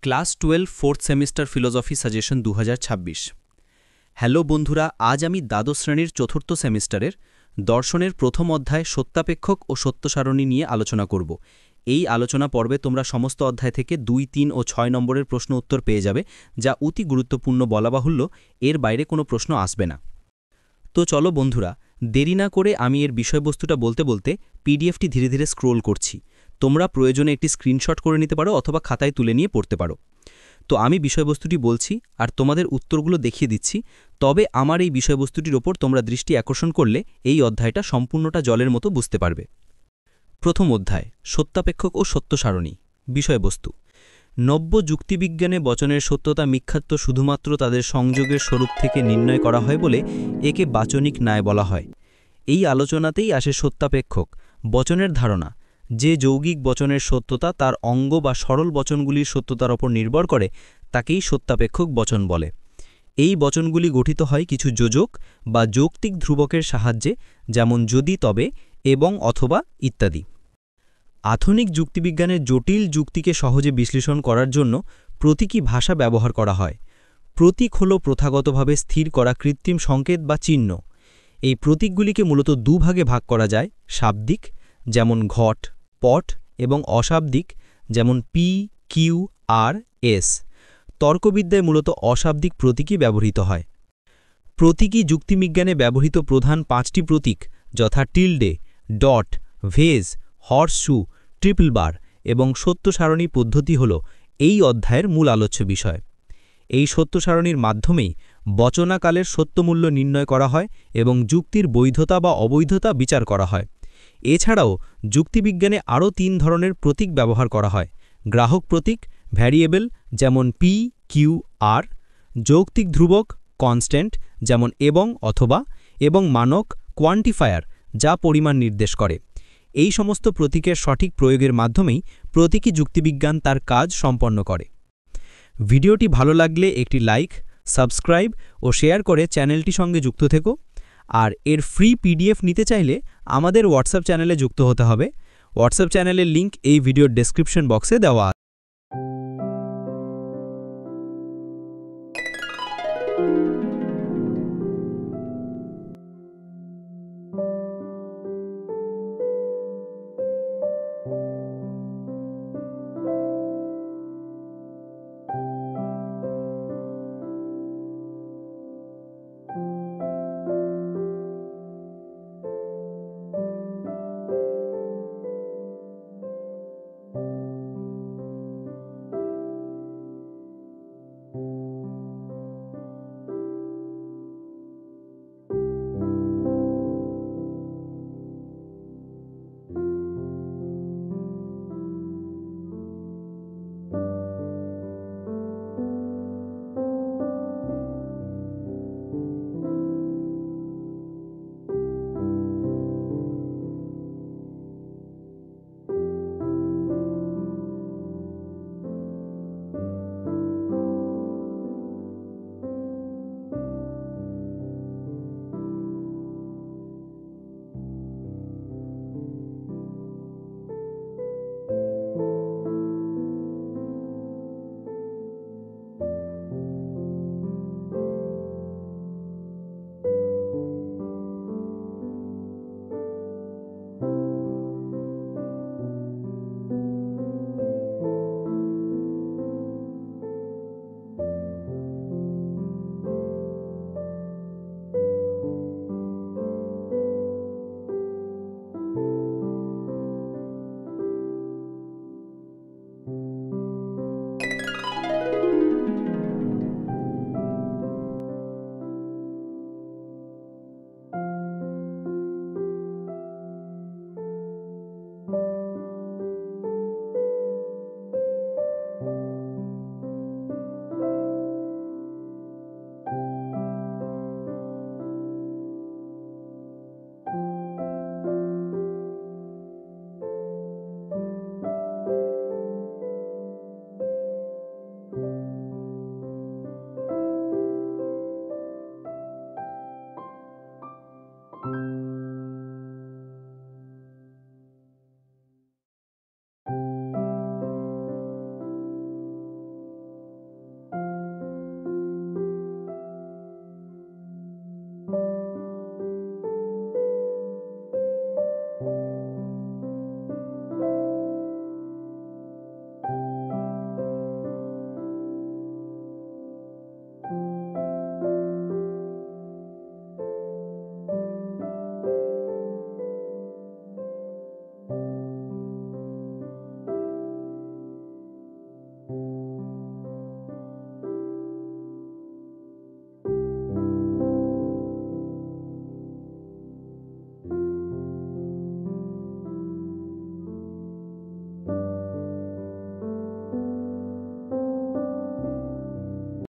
Class 12 fourth semester philosophy suggestion 2026। Hello বন্ধুরা, আজ আমি দ্বাদশ শ্রেণীর চতুর্থ সেমিস্টারের দর্শনের প্রথম অধ্যায় সত্যাপেক্ষক ও সত্য সারণী নিয়ে আলোচনা করব। এই আলোচনা পর্বে তোমরা সমস্ত অধ্যায় থেকে 2, 3 ও 6 নম্বরের প্রশ্ন উত্তর পেয়ে যাবে, যা অতি গুরুত্বপূর্ণ বলা বাহুল্য। এর বাইরে কোনো প্রশ্ন আসবে না। তো চলো বন্ধুরা, দেরি না করে আমি এর বিষয়বস্তুটা বলতে বলতে পিডিএফটি ধীরে ধীরে স্ক্রোল করছি। তোমরা প্রয়োজনে একটি স্ক্রিনশট করে নিতে পারো অথবা খাতায় তুলে নিয়ে পড়তে পারো। তো আমি বিষয়বস্তুটি বলছি আর তোমাদের উত্তরগুলো দেখিয়ে দিচ্ছি, তবে আমার এই বিষয়বস্তুটির ওপর তোমরা দৃষ্টি আকর্ষণ করলে এই অধ্যায়টা সম্পূর্ণটা জলের মতো বুঝতে পারবে। প্রথম অধ্যায় সত্যাপেক্ষক ও সত্য সারণী। বিষয়বস্তু: নব্য যুক্তিবিজ্ঞানে বচনের সত্যতা মিথ্যাত্ব শুধুমাত্র তাদের সংযোগের স্বরূপ থেকে নির্ণয় করা হয় বলে একে বাচনিক ন্যায় বলা হয়। এই আলোচনাতেই আসে সত্যাপেক্ষক বচনের ধারণা, যে যৌগিক বচনের সত্যতা তার অঙ্গ বা সরল বচনগুলির সত্যতার ওপর নির্ভর করে, তাকেই সত্যাপেক্ষক বচন বলে। এই বচনগুলি গঠিত হয় কিছু যোজক বা যৌক্তিক ধ্রুবকের সাহায্যে, যেমন যদি, তবে, এবং, অথবা ইত্যাদি। আধুনিক যুক্তিবিজ্ঞানের জটিল যুক্তিকে সহজে বিশ্লেষণ করার জন্য প্রতীকী ভাষা ব্যবহার করা হয়। প্রতীক হল প্রথাগতভাবে স্থির করা কৃত্রিম সংকেত বা চিহ্ন। এই প্রতীকগুলিকে মূলত দুভাগে ভাগ করা যায়: শাব্দিক, যেমন ঘট, পট, এবং অশাব্দিক, যেমন পি, কিউ, আর, এস। তর্কবিদ্যায় মূলত অশাব্দিক প্রতীকই ব্যবহৃত হয়। প্রতীকী যুক্তিবিজ্ঞানে ব্যবহৃত প্রধান 5টি প্রতীক যথা tilde, dot, veg, horseshoe, triple বার এবং সত্য সারণী পদ্ধতি হল এই অধ্যায়ের মূল আলোচ্য বিষয়। এই সত্য সারণীর মাধ্যমেই বচনাকালের সত্যমূল্য নির্ণয় করা হয় এবং যুক্তির বৈধতা বা অবৈধতা বিচার করা হয়। এছাড়াও যুক্তিবিজ্ঞানে আরও 3 ধরনের প্রতীক ব্যবহার করা হয়: গ্রাহক প্রতীক, ভ্যারিয়েবল, যেমন পি, কিউ, আর; যৌক্তিক ধ্রুবক, কনস্ট্যান্ট, যেমন এবং, অথবা; এবং মানক, কোয়ান্টিফায়ার, যা পরিমাণ নির্দেশ করে। এই সমস্ত প্রতীকের সঠিক প্রয়োগের মাধ্যমেই প্রতীকী যুক্তিবিজ্ঞান তার কাজ সম্পন্ন করে। ভিডিওটি ভালো লাগলে একটি লাইক, সাবস্ক্রাইব ও শেয়ার করে চ্যানেলটির সঙ্গে যুক্ত থেকো। আর এর ফ্রি পিডিএফ নিতে চাইলে আমাদের হোয়াটসঅ্যাপ চ্যানেলে যুক্ত হতে হবে। হোয়াটসঅ্যাপ চ্যানেলের লিঙ্ক এই ভিডিওর ডেসক্রিপশন বক্সে দেওয়া আছে।